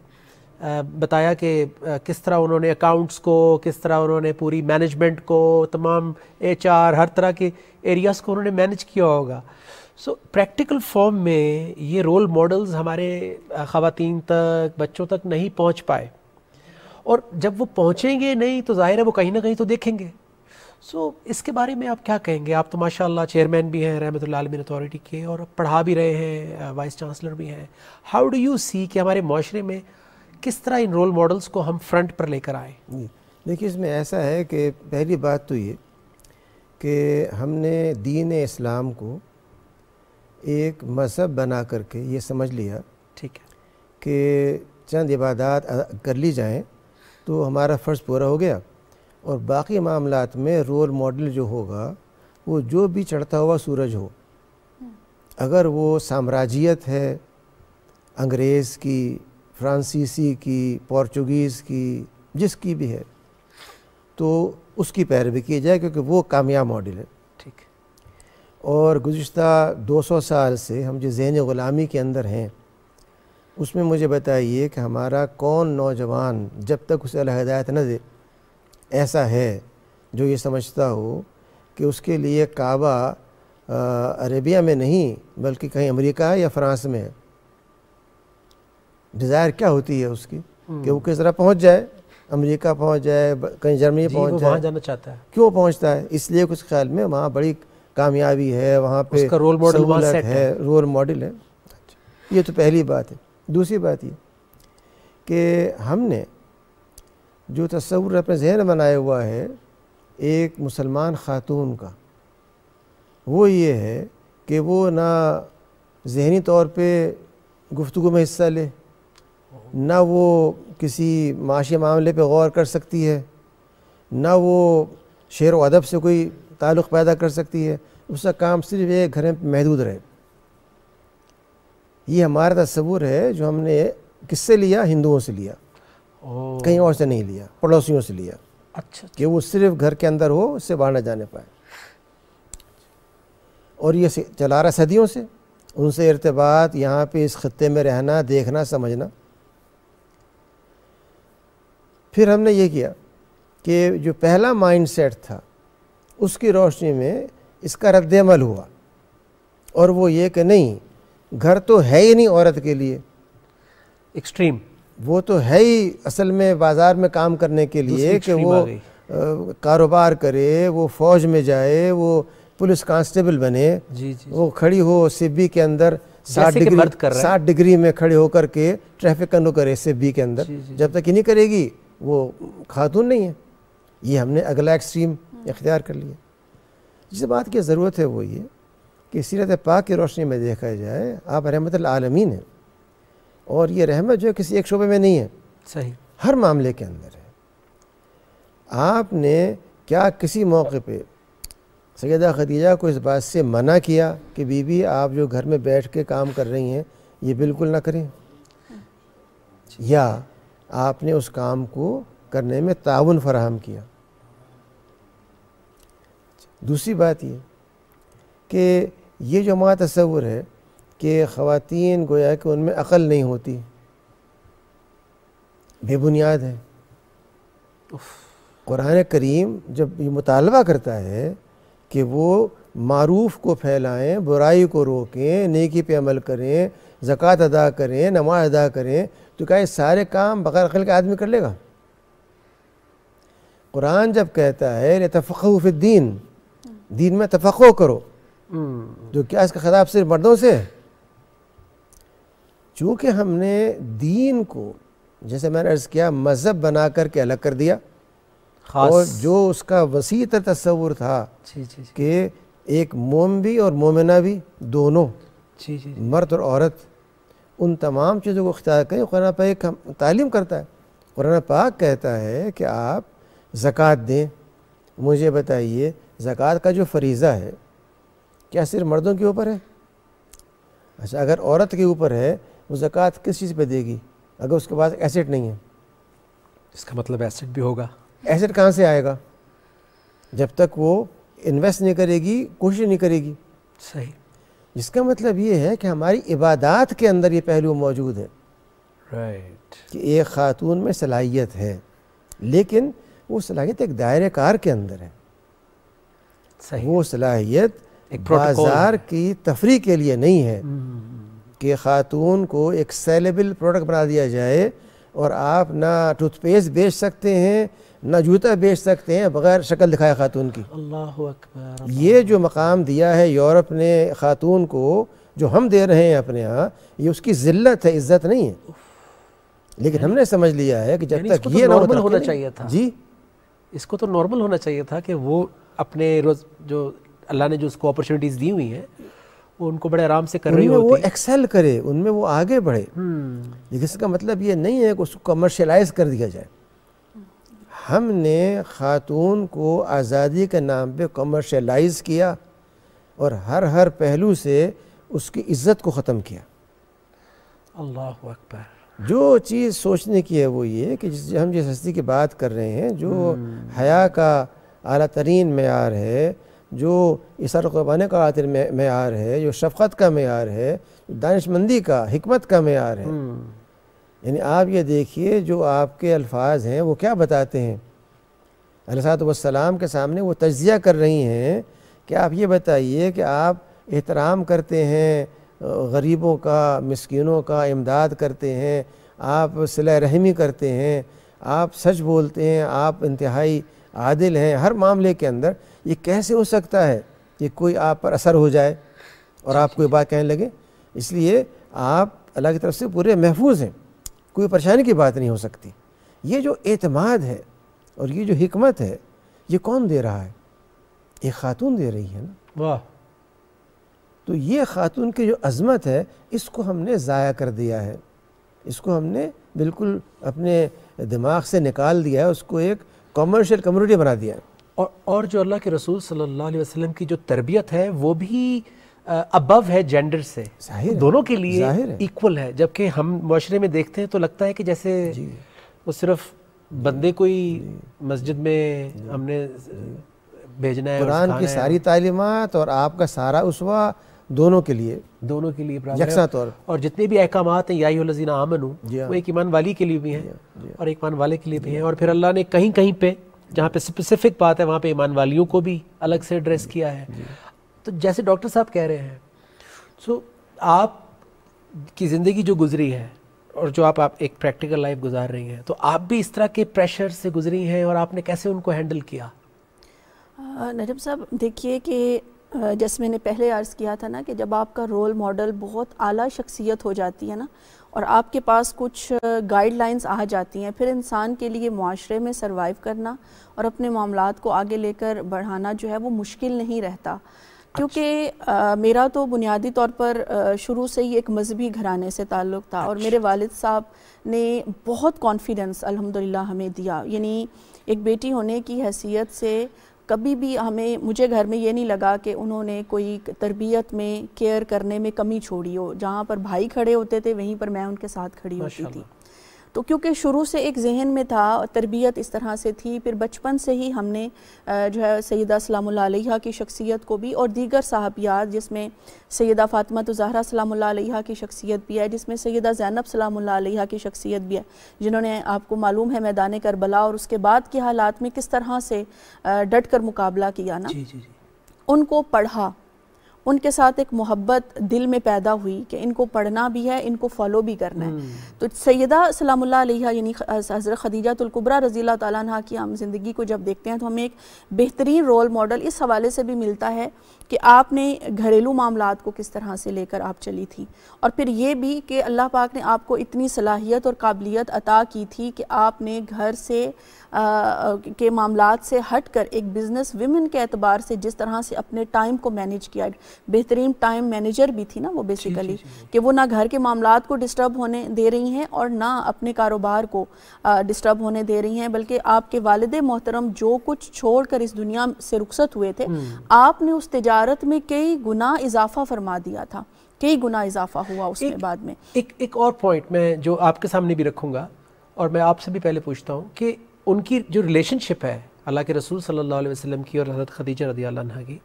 بتایا کہ کس طرح انہوں نے اکاؤنٹس کو, کس طرح انہوں نے پوری مینجمنٹ کو, تمام HR ہر طرح کے ایریاز کو انہوں نے مینج کیا ہوگا. سو پریکٹیکل فارم میں یہ رول ماڈلز ہمارے خواتین تک, بچوں تک نہیں پہنچ پائے, اور جب وہ پہنچیں گے نہیں تو ظاہر ہے وہ کہیں نہ کہیں تو دیکھیں گے. سو اس کے بارے میں آپ کیا کہیں گے؟ آپ تو ماشاءاللہ چیئرمین بھی ہیں رحمۃ اللہ عالمین اتھارٹی کے اور پڑھا بھی رہے ہیں, وائس چانسلر بھی ہیں. ہاؤ ڈو یو سی کہ ہمارے معاشرے میں کس طرح ان رول ماڈلز کو ہم فرنٹ پر لے کر آئیں؟ دیکھیے اس میں ایسا ہے کہ پہلی بات تو یہ کہ ہم نے دین اسلام کو ایک مذہب بنا کر کے یہ سمجھ لیا ٹھیک ہے کہ چند عبادات کر لی جائیں تو ہمارا فرض پورا ہو گیا, اور باقی معاملات میں رول ماڈل جو ہوگا وہ جو بھی چڑھتا ہوا سورج ہو. اگر وہ سامراجیت ہے, انگریز کی, فرانسیسی کی, پورچوگیز کی, جس کی بھی ہے تو اس کی پیروی کی جائے کیونکہ وہ کامیاب ماڈل ہے. ٹھیک ہے. اور گزشتہ 200 سال سے ہم جو ذہنی غلامی کے اندر ہیں، اس میں مجھے بتائیے کہ ہمارا کون نوجوان جب تک اسے اللہ ہدایت نہ دے ایسا ہے جو یہ سمجھتا ہو کہ اس کے لیے کعبہ عربیہ میں نہیں بلکہ کہیں امریکہ یا فرانس میں ہے۔ ڈیزائر کیا ہوتی ہے اس کی کہ وہ کس طرح پہنچ جائے، امریکہ پہنچ جائے، کہیں جرمنی پہنچ جائے۔ وہاں جانا چاہتا ہے، کیوں پہنچتا ہے؟ اس لیے کچھ خیال میں وہاں بڑی کامیابی ہے، وہاں پہ اس کا رول ماڈل وہاں سہولت سیٹ ہے، رول ماڈل ہے۔ یہ تو پہلی بات ہے۔ دوسری بات یہ کہ ہم نے جو تصور اپنے ذہن بنایا ہوا ہے ایک مسلمان خاتون کا، وہ یہ ہے کہ وہ نہ ذہنی طور پہ گفتگو میں حصہ لے، نہ وہ کسی معاشی معاملے پہ غور کر سکتی ہے، نہ وہ شعر و ادب سے کوئی تعلق پیدا کر سکتی ہے، اس کا کام صرف ایک گھر میں محدود رہے۔ یہ ہمارا تصور ہے جو ہم نے کس سے لیا؟ ہندوؤں سے لیا، کہیں اور سے نہیں لیا، پڑوسیوں سے لیا، اچھا کہ وہ صرف گھر کے اندر ہو، اس سے باہر نہ جانے پائے۔ اور یہ چلا رہا صدیوں سے، ان سے ارتباط، یہاں پہ اس خطے میں رہنا، دیکھنا، سمجھنا۔ پھر ہم نے یہ کیا کہ جو پہلا مائنڈ سیٹ تھا اس کی روشنی میں اس کا رد عمل ہوا، اور وہ یہ کہ نہیں، گھر تو ہے ہی نہیں عورت کے لیے، ایکسٹریم، وہ تو ہے ہی اصل میں بازار میں کام کرنے کے لیے کہ وہ کاروبار کرے، وہ فوج میں جائے، وہ پولیس کانسٹیبل بنے، جی وہ کھڑی ہو سبی کے اندر 60 ڈگری میں کھڑے ہو کر کے ٹریفک کنٹرول کرے سبی کے اندر۔ جب تک یہ نہیں کرے گی وہ خاتون نہیں ہے۔ یہ ہم نے اگلا ایکسٹریم اختیار کر لیا۔ جس بات کی ضرورت ہے وہ یہ کہ سیرت پاک کی روشنی میں دیکھا جائے، آپ رحمت العالمین ہیں، اور یہ رحمت جو ہے کسی ایک شعبے میں نہیں ہے، صحیح، ہر معاملے کے اندر ہے۔ آپ نے کیا کسی موقع پہ سیدہ خدیجہ کو اس بات سے منع کیا کہ بی بی آپ جو گھر میں بیٹھ کے کام کر رہی ہیں یہ بالکل نہ کریں، یا آپ نے اس کام کو کرنے میں تعاون فراہم کیا؟ دوسری بات یہ کہ یہ جو ہمارا تصور ہے کہ خواتین گویا کہ ان میں عقل نہیں ہوتی، بے بنیاد ہے۔ قرآن کریم جب یہ مطالبہ کرتا ہے کہ وہ معروف کو پھیلائیں، برائی کو روکیں، نیکی پہ عمل کریں، زکوٰۃ ادا کریں، نماز ادا کریں، تو کیا یہ سارے کام بغیر عقل کے آدمی کر لے گا؟ قرآن جب کہتا ہے لِتَفَقَّهُوا فِي الدِّينِ، دین میں تفقہ کرو، جو کیا اس کا خطاب صرف مردوں سے ہے؟ چونکہ ہم نے دین کو، جیسے میں نے عرض کیا، مذہب بنا کر کے الگ کر دیا، اور جو اس کا وسیع تر تصور تھا کہ ایک مومن بھی اور مومنہ بھی دونوں، مرد اور عورت، ان تمام چیزوں کو اختیار کریں۔ قرآن پاک تعلیم کرتا ہے، قرآن پاک کہتا ہے کہ آپ زکوٰۃ دیں۔ مجھے بتائیے زکوٰۃ کا جو فریضہ ہے کیا صرف مردوں کے اوپر ہے؟ اچھا، اگر عورت کے اوپر ہے وہ زکوٰۃ کس چیز پہ دے گی اگر اس کے پاس ایسٹ نہیں ہے؟ اس کا مطلب ایسٹ بھی ہوگا۔ ایسٹ کہاں سے آئے گا؟ جب تک وہ انویسٹ نہیں کرے گی، کوشش نہیں کرے گی۔ صحیح، جس کا مطلب یہ ہے کہ ہماری عبادات کے اندر یہ پہلو موجود ہے کہ ایک خاتون میں صلاحیت ہے، لیکن وہ صلاحیت ایک دائرہ کار کے اندر ہے۔ وہ صلاحیت بازار کی تفریح کے لیے نہیں ہے کہ خاتون کو ایک سیلیبل پروڈکٹ بنا دیا جائے اور آپ نہ ٹوتھ پیسٹ بیچ سکتے ہیں نہ جوتا بیچ سکتے ہیں بغیر شکل دکھائے خاتون کی۔ اللہ اکبر۔ یہ جو مقام دیا ہے یورپ نے خاتون کو، جو ہم دے رہے ہیں اپنے ہاں، یہ اس کی ذلت ہے، عزت نہیں ہے۔ لیکن ہم نے سمجھ لیا ہے کہ جب تک یہ نارمل ہونا چاہیے تھا، جی اس کو تو نارمل ہونا چاہیے تھا کہ وہ اپنے روز جو اللہ نے جو اس کو اپرچونیٹیز دی ہوئی ہیں وہ ان کو بڑے آرام سے کر رہی ہوتی، وہ ایکسل کرے، ان میں وہ آگے بڑھے۔ لیکن اس کا مطلب یہ نہیں ہے کہ اس کو کمرشلائز کر دیا جائے۔ ہم نے خاتون کو آزادی کے نام پہ کمرشلائز کیا اور ہر پہلو سے اس کی عزت کو ختم کیا۔ اللہ اکبر۔ جو چیز سوچنے کی ہے وہ یہ کہ ہم جس ہستی کی بات کر رہے ہیں، جو حیا کا اعلیٰ ترین معیار ہے، جو اثر قربانے کا خاطر معیار ہے، جو شفقت کا معیار ہے، جو دانش مندی کا، حکمت کا معیار ہے. یعنی آپ یہ دیکھیے جو آپ کے الفاظ ہیں وہ کیا بتاتے ہیں. علیہ السلام کے سامنے وہ تجزیہ کر رہی ہیں کہ آپ یہ بتائیے کہ آپ احترام کرتے ہیں غریبوں کا، مسکینوں کا، امداد کرتے ہیں، آپ صلہ رحمی کرتے ہیں، آپ سچ بولتے ہیں، آپ انتہائی عادل ہیں ہر معاملے کے اندر. یہ کیسے ہو سکتا ہے کہ کوئی آپ پر اثر ہو جائے اور آپ کوئی بات کہنے لگے؟ اس لیے آپ اللہ کی طرف سے پورے محفوظ ہیں، کوئی پریشانی کی بات نہیں ہو سکتی. یہ جو اعتماد ہے اور یہ جو حکمت ہے یہ کون دے رہا ہے؟ ایک خاتون دے رہی ہے نا. واہ. تو یہ خاتون کی جو عظمت ہے اس کو ہم نے ضائع کر دیا ہے، اس کو ہم نے بالکل اپنے دماغ سے نکال دیا ہے، اس کو ایک کمرشل کمیونٹی بنا دیا ہے. اور جو اللہ کے رسول صلی اللہ علیہ وسلم کی جو تربیت ہے وہ بھی ابو ہے جینڈر سے، دونوں کے لیے ایکول ہے. جبکہ ہم معاشرے میں دیکھتے ہیں تو لگتا ہے کہ جیسے وہ صرف بندے کوئی مسجد میں ہم نے بھیجنا ہے. قرآن کی ساری تعلیمات اور آپ کا سارا اسوہ دونوں کے لیے یکساں طور. اور جتنے بھی احکامات ہیں یا ایھا الذین آمنوا وہ ایک ایمان والی کے لیے بھی ہیں اور ایک ایمان والے کے لیے بھی ہیں. اور پھر اللہ نے کہیں کہیں پہ جہاں پہ اسپیسیفک بات ہے وہاں پہ ایمان والیوں کو بھی الگ سے ایڈریس کیا ہے. تو جیسے ڈاکٹر صاحب کہہ رہے ہیں، سو آپ کی زندگی جو گزری ہے اور جو آپ ایک پریکٹیکل لائف گزار رہی ہیں، تو آپ بھی اس طرح کے پریشر سے گزری ہیں اور آپ نے کیسے ان کو ہینڈل کیا؟ نجم صاحب دیکھیے کہ جیسے میں نے پہلے عرض کیا تھا نا کہ جب آپ کا رول ماڈل بہت اعلیٰ شخصیت ہو جاتی ہے نا اور آپ کے پاس کچھ گائیڈ لائنز آ جاتی ہیں، پھر انسان کے لیے معاشرے میں سروائیو کرنا اور اپنے معاملات کو آگے لے کر بڑھانا جو ہے وہ مشکل نہیں رہتا. کیونکہ میرا تو بنیادی طور پر شروع سے ہی ایک مذہبی گھرانے سے تعلق تھا اور میرے والد صاحب نے بہت کانفیڈنس الحمدللہ ہمیں دیا. یعنی ایک بیٹی ہونے کی حیثیت سے کبھی بھی مجھے گھر میں یہ نہیں لگا کہ انہوں نے کوئی تربیت میں کیئر کرنے میں کمی چھوڑی ہو. جہاں پر بھائی کھڑے ہوتے تھے وہیں پر میں ان کے ساتھ کھڑی ہوتی تھی. تو کیونکہ شروع سے ایک ذہن میں تھا، تربیت اس طرح سے تھی. پھر بچپن سے ہی ہم نے جو ہے سیدہ سلام اللہ علیہا کی شخصیت کو بھی اور دیگر صحابیات جس میں سیدہ فاطمہ زہرا سلام اللہ علیہا کی شخصیت بھی ہے، جس میں سیدہ زینب سلام اللہ علیہا کی شخصیت بھی ہے، جنہوں نے آپ کو معلوم ہے میدان کربلا اور اس کے بعد کے حالات میں کس طرح سے ڈٹ کر مقابلہ کیا نا. ان کو پڑھا، ان کے ساتھ ایک محبت دل میں پیدا ہوئی کہ ان کو پڑھنا بھی ہے، ان کو فالو بھی کرنا ہے. تو سیدہ سلام اللہ علیہا یعنی حضرت خدیجہ الکبریٰ رضی اللہ تعالیٰ عنہ کی ہم زندگی کو جب دیکھتے ہیں تو ہمیں ایک بہترین رول ماڈل اس حوالے سے بھی ملتا ہے کہ آپ نے گھریلو معاملات کو کس طرح سے لے کر آپ چلی تھی. اور پھر یہ بھی کہ اللہ پاک نے آپ کو اتنی صلاحیت اور قابلیت عطا کی تھی کہ آپ نے گھر سے کے معاملات سے ہٹ کر ایک بزنس ویمن کے اعتبار سے جس طرح سے اپنے ٹائم کو مینیج کیا. بہترین ٹائم مینیجر بھی تھی نا وہ بیسیکلی کہ وہ نہ گھر کے معاملات کو ڈسٹرب ہونے دے رہی ہیں اور نہ اپنے کاروبار کو ڈسٹرب ہونے دے رہی ہیں، بلکہ آپ کے والد محترم جو کچھ چھوڑ کر اس دنیا سے رخصت ہوئے تھے آپ نے اس تجارت میں کئی گنا اضافہ فرما دیا تھا، کئی گنا اضافہ ہوا اس میں بعد میں. ایک اور پوائنٹ میں جو آپ کے سامنے بھی رکھوں گا اور میں آپ سے بھی پہلے پوچھتا ہوں کہ ان کی جو ریلیشن شپ ہے اللہ کے رسول صلی اللہ علیہ وسلم کی اور حضرت خدیجہ رضی اللہ عنہ کی،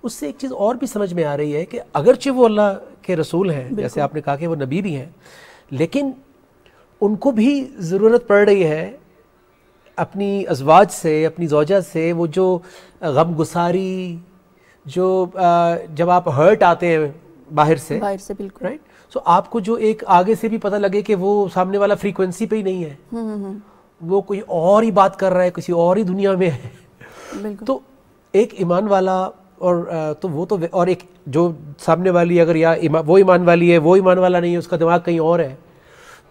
اس سے ایک چیز اور بھی سمجھ میں آ رہی ہے کہ اگرچہ وہ اللہ کے رسول ہیں، جیسے آپ نے کہا کہ وہ نبی بھی ہیں، لیکن ان کو بھی ضرورت پڑ رہی ہے اپنی ازواج سے، اپنی زوجہ سے وہ جو غم گساری، جو جب آپ ہرٹ آتے ہیں باہر سے بالکل رائٹ، سو آپ کو جو ایک آگے سے بھی پتہ لگے کہ وہ سامنے والا فریکوینسی پہ ہی نہیں ہے، وہ کوئی اور ہی بات کر رہا ہے، کسی اور ہی دنیا میں ہے. تو ایک ایمان والا اور تو وہ تو اور ایک جو سامنے والی اگر یا وہ ایمان والی ہے وہ ایمان والا نہیں ہے، اس کا دماغ کہیں اور ہے،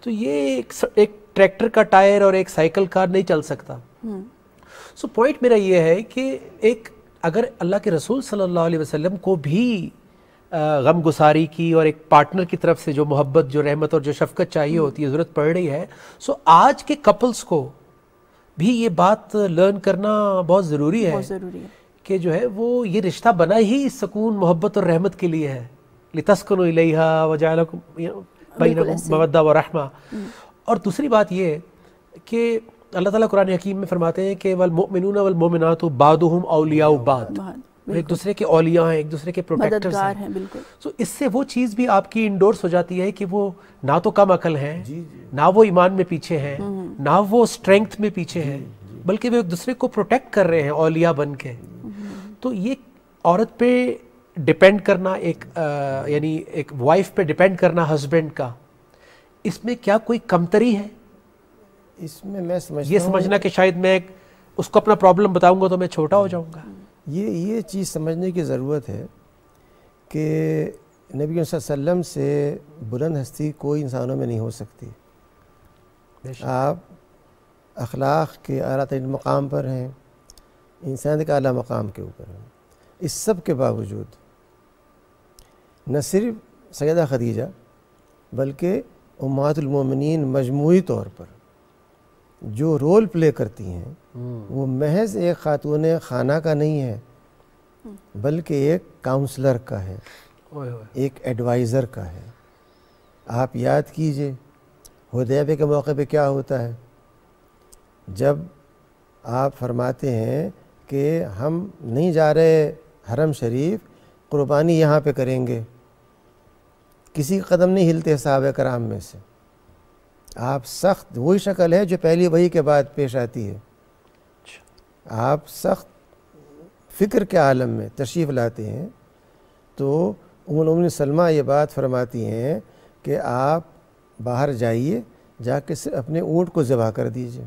تو یہ ایک ٹریکٹر کا ٹائر اور ایک سائیکل کا نہیں چل سکتا. سو پوائنٹ میرا یہ ہے کہ ایک اگر اللہ کے رسول صلی اللہ علیہ وسلم کو بھی غم گساری کی اور ایک پارٹنر کی طرف سے جو محبت، جو رحمت اور جو شفقت چاہیے ہوتی ہے، ضرورت پڑ رہی ہے، سو آج کے کپلز کو بھی یہ بات لرن کرنا بہت ضروری ہے کہ جو ہے وہ یہ رشتہ بنا ہی سکون، محبت اور رحمت کے لیے ہے. لِتَسْكُنُوا إِلَيْهَا وَجَعَلَكُمْ بَيْنَكُمْ مَوَدَّةً وَرَحْمَةً. اور دوسری بات یہ کہ اللہ تعالیٰ قرآن حکیم میں فرماتے ہیں کہ وَالْمُؤْمِنُونَ وَالْمُؤْمِنَاتُ بَعْضُهُمْ أَوْلِيَاءُ بَعْضٍ. ایک دوسرے کے اولیاء ہیں، ایک دوسرے کے پروٹیکٹرز مددگار ہیں. ہیں. بالکل. سو اس سے وہ چیز بھی آپ کی انڈورس ہو جاتی ہے کہ وہ نہ تو کم عقل ہیں، نہ وہ ایمان میں پیچھے ہیں، نہ وہ اسٹرینگتھ میں پیچھے ہیں، بلکہ وہ ایک دوسرے کو پروٹیکٹ کر رہے ہیں اولیاء بن کے. تو یہ عورت پہ ڈپینڈ کرنا، ایک یعنی ایک وائف پہ ڈپینڈ کرنا ہسبینڈ کا، اس میں کیا کوئی کمتری ہے؟ اس میں میں یہ سمجھنا کہ شاید میں اس کو اپنا پرابلم بتاؤں گا تو میں چھوٹا ہو جاؤں گا. یہ چیز سمجھنے کی ضرورت ہے کہ نبی صلی اللہ علیہ وسلم سے بلند ہستی کوئی انسانوں میں نہیں ہو سکتی. آپ اخلاق کے اعلیٰ ترین مقام پر ہیں، انسان کے اعلیٰ مقام کے اوپر ہیں. اس سب کے باوجود نہ صرف سیدہ خدیجہ بلکہ امہات المومنین مجموعی طور پر جو رول پلے کرتی ہیں وہ محض ایک خاتون خانہ کا نہیں ہے، بلکہ ایک کاؤنسلر کا ہے، ایک ایڈوائزر کا ہے. آپ یاد کیجئے حدیبیہ کے موقع پہ کیا ہوتا ہے، جب آپ فرماتے ہیں کہ ہم نہیں جا رہے حرم شریف، قربانی یہاں پہ کریں گے، کسی قدم نہیں ہلتے صحابہ کرام میں سے. آپ سخت وہی شکل ہے جو پہلی وحی کے بعد پیش آتی ہے. آپ سخت فکر کے عالم میں تشریف لاتے ہیں تو ام المؤمنین سلمہ یہ بات فرماتی ہیں کہ آپ باہر جائیے، جا کے اپنے اونٹ کو ذبح کر دیجئے.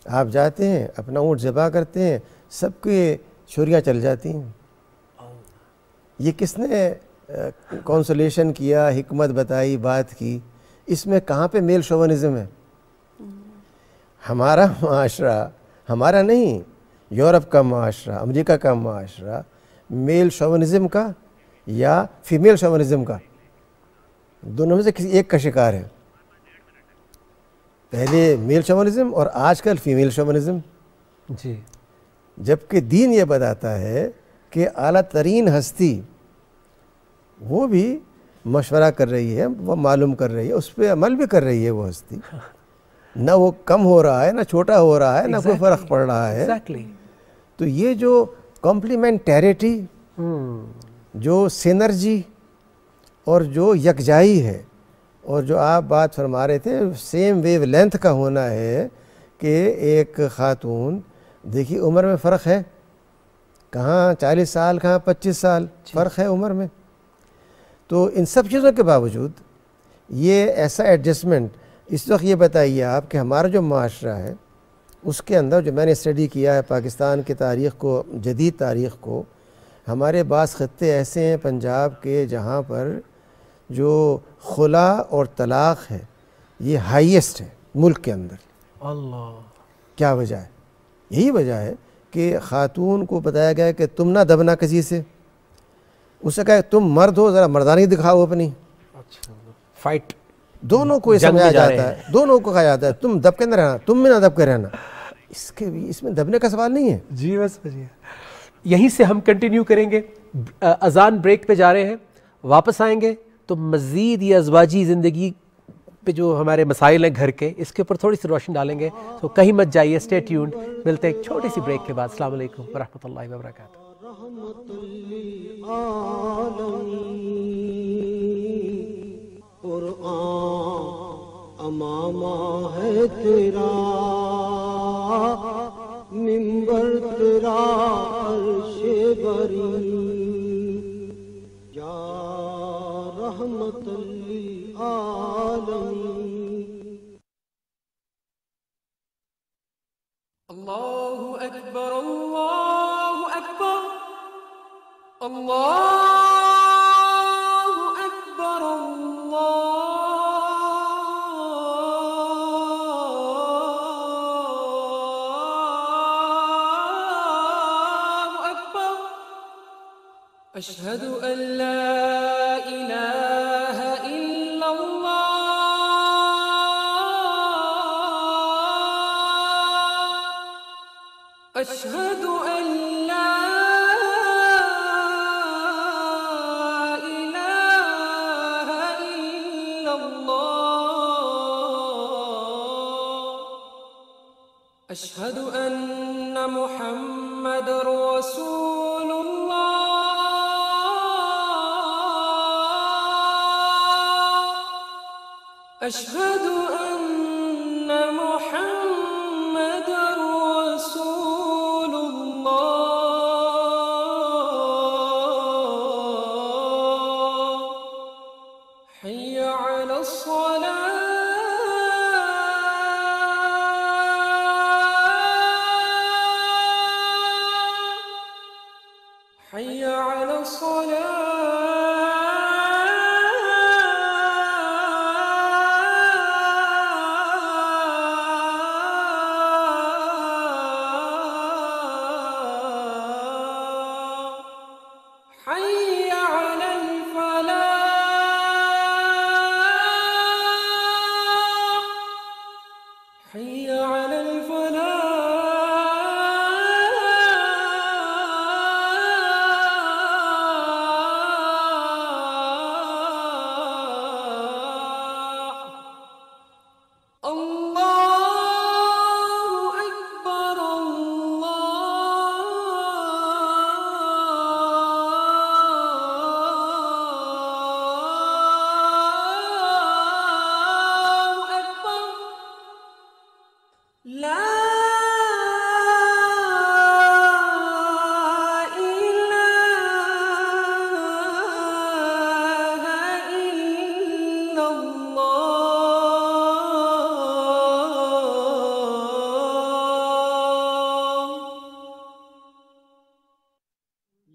آپ جاتے ہیں اپنا اونٹ ذبح کرتے ہیں، سب کے چھریاں چل جاتی ہیں. یہ کس نے کونسولیشن کیا، حکمت بتائی، بات کی؟ اس میں کہاں پہ میل شوونزم ہے؟ ہمارا معاشرہ، ہمارا نہیں، یورپ کا معاشرہ، امریکہ کا معاشرہ میل شوونزم کا یا فیمیل شوونزم کا، دونوں میں سے کسی ایک کا شکار ہے. پہلے میل شوونزم اور آج کل فیمیل شوونزم. جی. جبکہ دین یہ بتاتا ہے کہ اعلیٰ ترین ہستی وہ بھی مشورہ کر رہی ہے، وہ معلوم کر رہی ہے، اس پہ عمل بھی کر رہی ہے وہ ہستی. نہ وہ کم ہو رہا ہے، نہ چھوٹا ہو رہا ہے، نہ کوئی فرق پڑ رہا ہے. تو یہ جو کمپلیمنٹیریٹی، جو سینرجی اور جو یکجائی ہے، اور جو آپ بات فرما رہے تھے سیم ویو لینتھ کا ہونا ہے کہ ایک خاتون، دیکھیے عمر میں فرق ہے، کہاں 40 سال کہاں 25 سال فرق ہے عمر میں. تو ان سب چیزوں کے باوجود یہ ایسا ایڈجسٹمنٹ، اس وقت یہ بتائیے آپ کہ ہمارا جو معاشرہ ہے اس کے اندر، جو میں نے اسٹڈی کیا ہے پاکستان کی تاریخ کو، جدید تاریخ کو، ہمارے بعض خطے ایسے ہیں پنجاب کے جہاں پر جو خلا اور طلاق ہے یہ ہائیسٹ ہے ملک کے اندر. اللہ، کیا وجہ ہے؟ یہی وجہ ہے کہ خاتون کو بتایا گیا کہ تم نہ دبنا کسی سے. اس سے کہا تم مرد ہو، ذرا مردانی دکھاؤ اپنی. فائٹ دونوں کو یہ سمجھایا جاتا ہے، دونوں کو کہا جاتا ہے تم دب کے نہ رہنا، تم بھی نہ دب کے رہنا. اس میں دبنے کا سوال نہیں ہے. جی بس یہیں سے ہم کنٹینیو کریں گے. اذان بریک پہ جا رہے ہیں، واپس آئیں گے تو مزید یہ ازواجی زندگی پہ جو ہمارے مسائل ہیں گھر کے، اس کے اوپر تھوڑی سی روشنی ڈالیں گے. تو کہیں مت جائیے، اسٹے ٹیونڈ. ملتے ہیں ایک چھوٹی سی بریک کے بعد. السلام علیکم ورحمۃ اللہ وبرکاتہ. قرآن امامہ ہے تیرا، منبر تیرا عرش بری، یا رحمت للعالمین. اللہ اکبر، اللہ اکبر، اللہ اکبر، اللہ اکبر. اشہد ان لا الہ الا اللہ، اشہد ان لا اشہد ان محمد محمد رسول الله أشهد أن محمد رسول الله حي على الصلاة حي على الصلاة حي على الفلاح حي على الفلاح الله أكبر الله أكبر لا إله إلا الله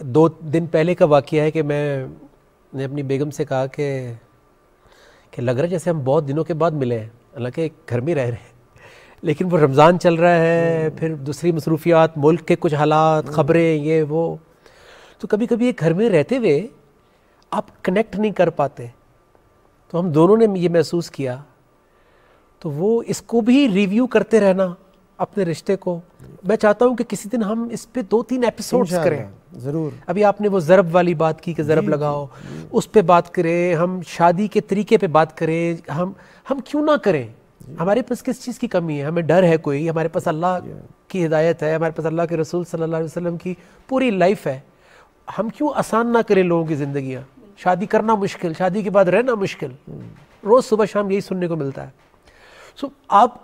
2 دن پہلے کا واقعہ ہے کہ میں نے اپنی بیگم سے کہا کہ لگ رہا ہے جیسے ہم بہت دنوں کے بعد ملے ہیں، حالانکہ ایک گھر میں رہ رہے ہیں، لیکن وہ رمضان چل رہا ہے، پھر دوسری مصروفیات، ملک کے کچھ حالات، خبریں، یہ وہ، تو کبھی کبھی ایک گھر میں رہتے ہوئے آپ کنیکٹ نہیں کر پاتے. تو ہم دونوں نے یہ محسوس کیا، تو وہ اس کو بھی ریویو کرتے رہنا اپنے رشتے کو. میں چاہتا ہوں کہ کسی دن ہم اس پہ 2-3 ایپیسوڈز کریں. ضرور. ابھی آپ نے وہ ضرب والی بات کی کہ ضرب لگاؤ، اس پہ بات کریں، ہم شادی کے طریقے پہ بات کریں. ہم کیوں نہ کریں؟ ہمارے پاس کس چیز کی کمی ہے؟ ہمیں ڈر ہے کوئی؟ ہمارے پاس اللہ کی ہدایت ہے، ہمارے پاس اللہ کے رسول صلی اللہ علیہ وسلم کی پوری لائف ہے. ہم کیوں آسان نہ کریں لوگوں کی زندگیاں؟ شادی کرنا مشکل، شادی کے بعد رہنا مشکل، روز صبح شام یہی سننے کو ملتا ہے. سو آپ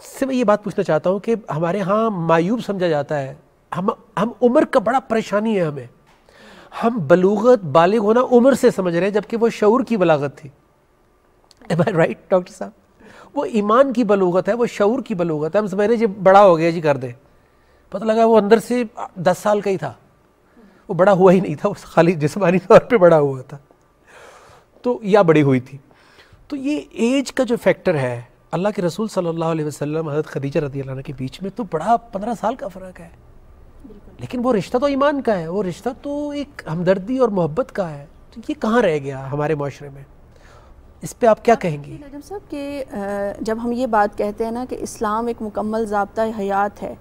سے میں یہ بات پوچھنا چاہتا ہوں کہ ہمارے ہاں معیوب سمجھا جاتا ہے. ہم عمر کا بڑا پریشانی ہے ہمیں. ہم بلوغت، بالغ ہونا عمر سے سمجھ رہے ہیں، جبکہ وہ شعور کی بلاغت تھی. Am I right ڈاکٹر صاحب؟ وہ ایمان کی بلوغت ہے، وہ شعور کی بلوغت ہے. ہم سمجھ رہے ہیں جی بڑا ہو گیا، جی کر دے. پتہ لگا وہ اندر سے 10 سال کا ہی تھا، وہ بڑا ہوا ہی نہیں تھا، وہ خالی جسمانی طور پہ بڑا ہوا تھا، تو یا بڑی ہوئی تھی. تو یہ ایج کا جو فیکٹر ہے، اللہ کے رسول صلی اللہ علیہ وسلم حضرت خدیجہ رضی اللہ عنہ کے بیچ میں تو بڑا 15 سال کا فرق ہے، لیکن وہ رشتہ تو ایمان کا ہے، وہ رشتہ تو ایک ہمدردی اور محبت کا ہے. تو یہ کہاں رہ گیا ہمارے معاشرے میں؟ اس پہ آپ کیا کہیں گی؟ نجم صاحب کہ جب ہم یہ بات کہتے ہیں نا کہ اسلام ایک مکمل ضابطہ حیات ہے،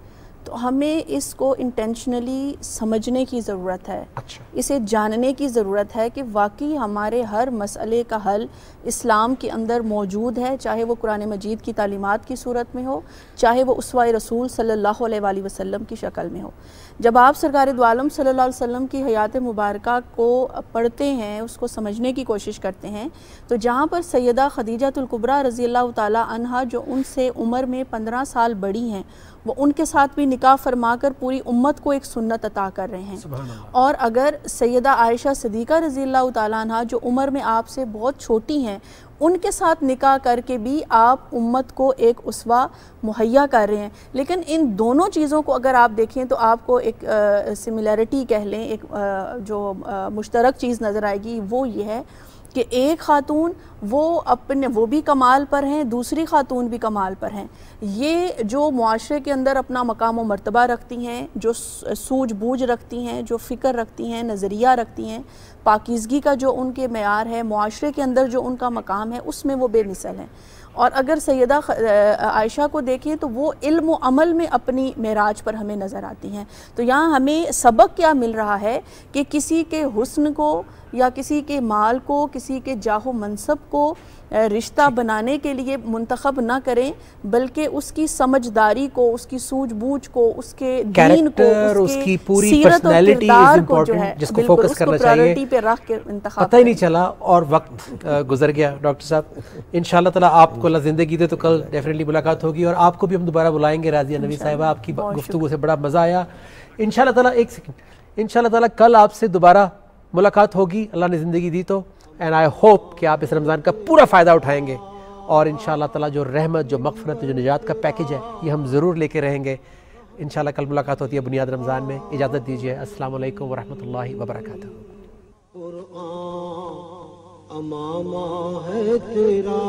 تو ہمیں اس کو انٹینشنلی سمجھنے کی ضرورت ہے. اسے جاننے کی ضرورت ہے کہ واقعی ہمارے ہر مسئلے کا حل اسلام کے اندر موجود ہے، چاہے وہ قرآن مجید کی تعلیمات کی صورت میں ہو، چاہے وہ اسوہ رسول صلی اللہ علیہ وآلہ وسلم کی شکل میں ہو. جب آپ سرکار دو عالم صلی اللہ علیہ وسلم کی حیات مبارکہ کو پڑھتے ہیں، اس کو سمجھنے کی کوشش کرتے ہیں، تو جہاں پر سیدہ خدیجہ الکبریٰ رضی اللہ تعالی عنہا جو ان سے عمر میں 15 سال بڑی ہیں، وہ ان کے ساتھ بھی نکاح فرما کر پوری امت کو ایک سنت عطا کر رہے ہیں. اور اگر سیدہ عائشہ صدیقہ رضی اللہ تعالیٰ عنہ جو عمر میں آپ سے بہت چھوٹی ہیں، ان کے ساتھ نکاح کر کے بھی آپ امت کو ایک اسوہ مہیا کر رہے ہیں. لیکن ان دونوں چیزوں کو اگر آپ دیکھیں تو آپ کو ایک سملیرٹی کہہ لیں، ایک جو مشترک چیز نظر آئے گی، وہ یہ ہے کہ ایک خاتون وہ بھی کمال پر ہیں، دوسری خاتون بھی کمال پر ہیں. یہ جو معاشرے کے اندر اپنا مقام و مرتبہ رکھتی ہیں، جو سوجھ بوجھ رکھتی ہیں، جو فکر رکھتی ہیں، نظریہ رکھتی ہیں، پاکیزگی کا جو ان کے معیار ہے، معاشرے کے اندر جو ان کا مقام ہے، اس میں وہ بے مثل ہیں. اور اگر سیدہ عائشہ کو دیکھیں تو وہ علم و عمل میں اپنی معراج پر ہمیں نظر آتی ہیں. تو یہاں ہمیں سبق کیا مل رہا ہے کہ کسی کے حسن کو یا کسی کے مال کو، کسی کے جاہ و منصب کو رشتہ بنانے کے لیے منتخب نہ کریں، بلکہ اس کی سمجھداری کو، اس کی سوجھ بوجھ کو، اس کے دین کو، اس کی پوری سیرت و کردار کو جو ہے جس کو فوکس کرنا چاہیے، پرائورٹی پہ رکھ کے انتخاب. پتہ ہی نہیں چلا اور وقت گزر گیا. ڈاکٹر صاحب انشاءاللہ تعالیٰ آپ کو اللہ زندگی دے تو کل ڈیفینیٹلی ملاقات ہوگی، اور آپ کو بھی ہم دوبارہ بلائیں گے. راضیہ نبی صاحبہ، آپ کی گفتگو سے بڑا مزہ آیا. انشاءاللہ تعالیٰ ایک سیکنڈ، انشاءاللہ تعالیٰ کل آپ سے دوبارہ ملاقات ہوگی، اللہ نے زندگی دی تو. اینڈ آئی ہوپ کہ آپ اس رمضان کا پورا فائدہ اٹھائیں گے، اور انشاءاللہ تعالیٰ جو رحمت، جو مغفرت، جو نجات کا پیکج ہے، یہ ہم ضرور لے کے رہیں گے. انشاءاللہ کل ملاقات ہوتی ہے بنیاد رمضان میں. اجازت دیجیے. السلام علیکم ورحمۃ اللہ وبرکاتہ. قرآن امامہ ہے تیرا.